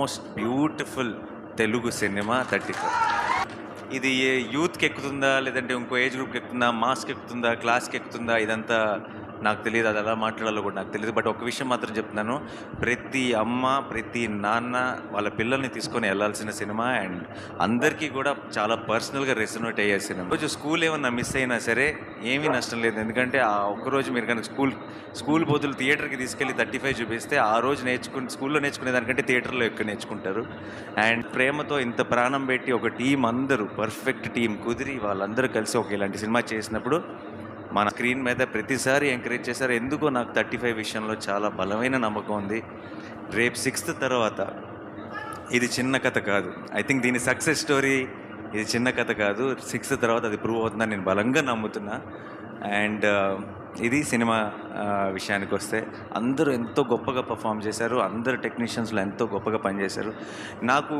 Most beautiful Telugu cinema 34. ఇది ఏ యూత్కి ఎక్కుతుందా, లేదంటే ఇంకో ఏజ్ గ్రూప్కి ఎక్కుతుందా, మాస్కి ఎక్కుతుందా, క్లాస్కి ఎక్కుతుందా, ఇదంతా నాకు తెలియదు. అది ఎలా మాట్లాడాలో కూడా నాకు తెలియదు. బట్ ఒక విషయం మాత్రం చెప్తున్నాను, ప్రతి అమ్మ, ప్రతి నాన్న వాళ్ళ పిల్లల్ని తీసుకొని వెళ్ళాల్సిన సినిమా. అండ్ అందరికీ కూడా చాలా పర్సనల్గా రెసొనేట్ అయ్యే సినిమా. రోజు స్కూల్ ఏమన్నా మిస్ అయినా సరే ఏమీ నష్టం లేదు. ఎందుకంటే ఆ ఒక్కరోజు మీరు కనుక స్కూల్ బదులు థియేటర్కి తీసుకెళ్ళి 35 చూపిస్తే ఆ రోజు స్కూల్లో నేర్చుకునే దానికంటే థియేటర్లో ఎక్కువ నేర్చుకుంటారు. అండ్ ప్రేమతో ఇంత ప్రాణం పెట్టి ఒక టీం, అందరూ పర్ఫెక్ట్ టీం కుదిరి వాళ్ళందరూ కలిసి ఒక ఇలాంటి సినిమా చేసినప్పుడు మన స్క్రీన్ మీద ప్రతిసారి ఎంకరేజ్ చేశారు. ఎందుకో నాకు 35 విషయంలో చాలా బలమైన నమ్మకం ఉంది. రేపు 6th తర్వాత ఇది చిన్న కథ కాదు. ఐ థింక్ దీని సక్సెస్ స్టోరీ ఇది చిన్న కథ కాదు. 6th తర్వాత అది ప్రూవ్ అవుతుందని నేను బలంగా నమ్ముతున్నా. అండ్ ఇది సినిమా విషయానికి వస్తే అందరూ ఎంతో గొప్పగా పర్ఫామ్ చేశారు. అందరు టెక్నీషియన్స్లో ఎంతో గొప్పగా పనిచేశారు. నాకు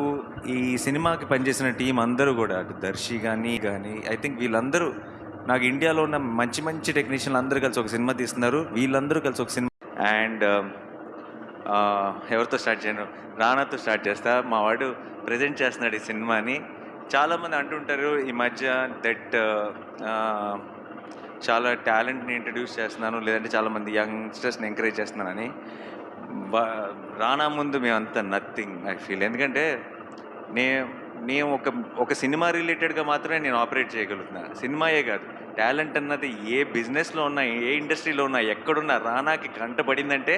ఈ సినిమాకి పనిచేసిన టీం అందరూ కూడా దర్శి కానీ ఐ థింక్ వీళ్ళందరూ నాకు ఇండియాలో ఉన్న మంచి మంచి టెక్నీషియన్లు అందరూ కలిసి ఒక సినిమా తీస్తున్నారు. వీళ్ళందరూ కలిసి ఒక సినిమా. అండ్ ఎవరితో స్టార్ట్ చేయను, రానాతో స్టార్ట్ చేస్తా. మా వాడు ప్రజెంట్ చేస్తున్నాడు ఈ సినిమాని. చాలామంది అంటుంటారు ఈ మధ్య దట్ చాలా టాలెంట్ని ఇంట్రడ్యూస్ చేస్తున్నాను, లేదంటే చాలామంది యంగ్స్టర్స్ని ఎంకరేజ్ చేస్తున్నానని. రానా ముందు మేమంతా నథింగ్ ఐ ఫీల్. ఎందుకంటే నేను ఒక సినిమా రిలేటెడ్గా మాత్రమే నేను ఆపరేట్ చేయగలుగుతున్నాను. సినిమాయే కాదు, టాలెంట్ అన్నది ఏ బిజినెస్లో ఉన్నా, ఏ ఇండస్ట్రీలో ఉన్నా, ఎక్కడున్నా రానాకి కంటపడిందంటే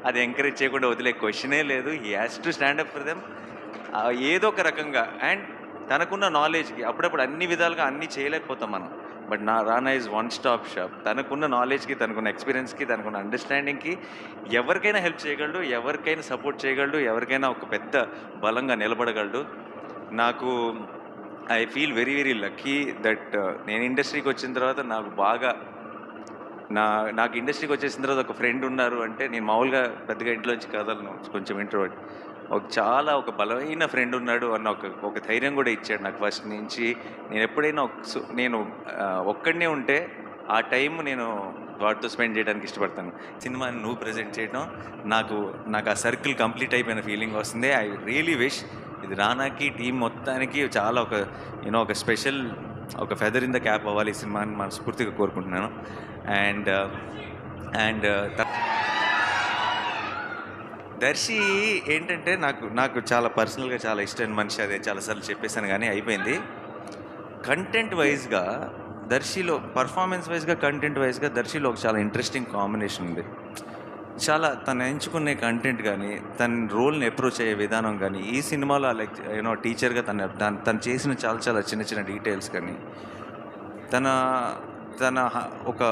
అది ఎంకరేజ్ చేయకుండా వదిలే క్వశ్చనే లేదు. He has to stand up for them ఏదో ఒక రకంగా. అండ్ తనకున్న నాలెడ్జ్కి అప్పుడప్పుడు అన్ని విధాలుగా అన్నీ చేయలేకపోతాం మనం. But Rana is one stop shop. తనకున్న నాలెడ్జ్కి, తనకున్న ఎక్స్పీరియన్స్కి, తనకున్న అండర్స్టాండింగ్కి ఎవరికైనా హెల్ప్ చేయగలడు, ఎవరికైనా సపోర్ట్ చేయగలడు, ఎవరికైనా ఒక పెద్ద బలంగా నిలబడగలడు. నాకు I feel very very lucky that నేను ఇండస్ట్రీకి వచ్చిన తర్వాత నాకు ఇండస్ట్రీకి వచ్చేసిన తర్వాత ఒక ఫ్రెండ్ ఉన్నారు. అంటే నేను మామూలుగా పెద్దగా ఇంట్లోంచి కదలను, కొంచెం ఇంట్రోవర్ట్. ఒక బలమైన ఫ్రెండ్ ఉన్నాడు అన్న ఒక ధైర్యం కూడా ఇచ్చాడు నాకు ఫస్ట్ నుంచి. నేను ఎప్పుడైనా నేను ఒక్కడనే ఉంటే ఆ టైం నేను వాటితో స్పెండ్ చేయడానికి ఇష్టపడతాను. సినిమాని నువ్వు ప్రజెంట్ చేయడం నాకు ఆ సర్కిల్ కంప్లీట్ అయిపోయిన ఫీలింగ్ వస్తుంది. ఐ రియలీ విష్ ఇది రానాకి టీం మొత్తానికి చాలా ఒక స్పెషల్ ఒక ఫెదర్ ఇన్ ద క్యాప్ అవ్వాలి ఈ సినిమాని మనస్ఫూర్తిగా కోరుకుంటున్నాను. అండ్ దర్శి ఏంటంటే నాకు చాలా పర్సనల్గా చాలా ఇష్టమైన మనిషి. అదే చాలాసార్లు చెప్పేశాను కానీ అయిపోయింది. కంటెంట్ వైజ్గా దర్శిలో, పర్ఫార్మెన్స్ వైజ్గా, కంటెంట్ వైజ్గా దర్శిలో ఒక చాలా ఇంట్రెస్టింగ్ కాంబినేషన్ ఉంది. చాలా తను ఎంచుకునే కంటెంట్ కానీ, తన రోల్ని అప్రోచ్ అయ్యే విధానం కానీ, ఈ సినిమాలో లైక్ టీచర్గా తను చేసిన చాలా చాలా చిన్న చిన్న డీటెయిల్స్ కానీ, తన ఒక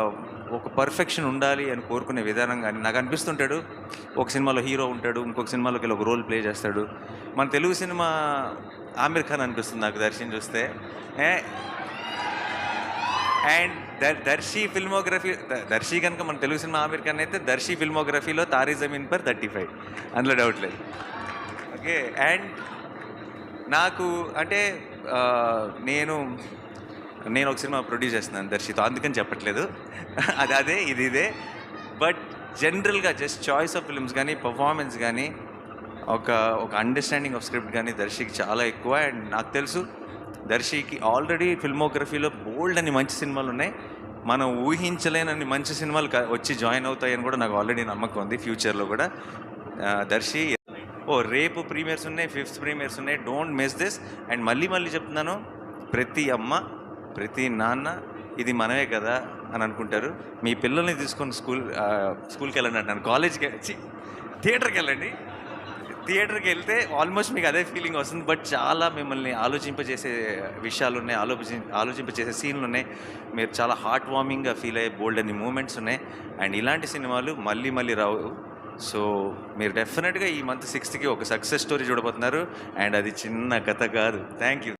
పర్ఫెక్షన్ ఉండాలి అని కోరుకునే విధానం కానీ నాకు అనిపిస్తుంటాడు. ఒక సినిమాలో హీరో ఉంటాడు, ఇంకొక సినిమాలోకి వెళ్ళి ఒక రోల్ ప్లే చేస్తాడు. మన తెలుగు సినిమా ఆమిర్ ఖాన్ అనిపిస్తుంది నాకు దర్శిని చూస్తే. అండ్ దర్శి కనుక మన తెలుగు సినిమా ఆమిర్ ఖాన్ అయితే, దర్శి ఫిల్మోగ్రఫీలో తారీ జమీన్ పర్ 35, అందులో డౌట్ లేదు. ఓకే. అండ్ నాకు అంటే నేను ఒక సినిమా ప్రొడ్యూస్ చేస్తున్నాను దర్శితో, అందుకని చెప్పట్లేదు. అదే ఇదే. బట్ జనరల్గా జస్ట్ చాయిస్ ఆఫ్ ఫిల్మ్స్ కానీ, పర్ఫార్మెన్స్ కానీ, ఒక అండర్స్టాండింగ్ ఆఫ్ స్క్రిప్ట్ కానీ దర్శికి చాలా ఎక్కువ. అండ్ నాకు తెలుసు దర్శికి ఆల్రెడీ ఫిల్మోగ్రఫీలో బోల్డ్ అని మంచి సినిమాలు ఉన్నాయి. మనం ఊహించలేనన్ని మంచి సినిమాలు వచ్చి జాయిన్ అవుతాయని కూడా నాకు ఆల్రెడీ నమ్మకం ఉంది. ఫ్యూచర్లో కూడా దర్శి రేపు ప్రీమియర్స్ ఉన్నాయి, 5th ప్రీమియర్స్ ఉన్నాయి. Don't miss this. అండ్ మళ్ళీ చెప్తున్నాను, ప్రతి అమ్మ, ప్రతి నాన్న ఇది మనమే కదా అని అనుకుంటారు. మీ పిల్లల్ని తీసుకొని స్కూల్కి వెళ్ళండి అంటాను, కాలేజ్కి థియేటర్కి వెళ్ళండి. థియేటర్కి వెళ్తే ఆల్మోస్ట్ మీకు అదే ఫీలింగ్ వస్తుంది. బట్ చాలా మిమ్మల్ని ఆలోచింపజేసే విషయాలు ఉన్నాయి, ఆలోచింపజేసే సీన్లు ఉన్నాయి. మీరు చాలా హార్ట్ వార్మింగ్గా ఫీల్ అయ్యే బోల్డ్ అన్ని మూమెంట్స్ ఉన్నాయి. అండ్ ఇలాంటి సినిమాలు మళ్ళీ రావు. సో మీరు డెఫినెట్గా ఈ మంత్ 6th ఒక సక్సెస్ స్టోరీ చూడబోతున్నారు. అండ్ అది చిన్న కథ కాదు. Thank you.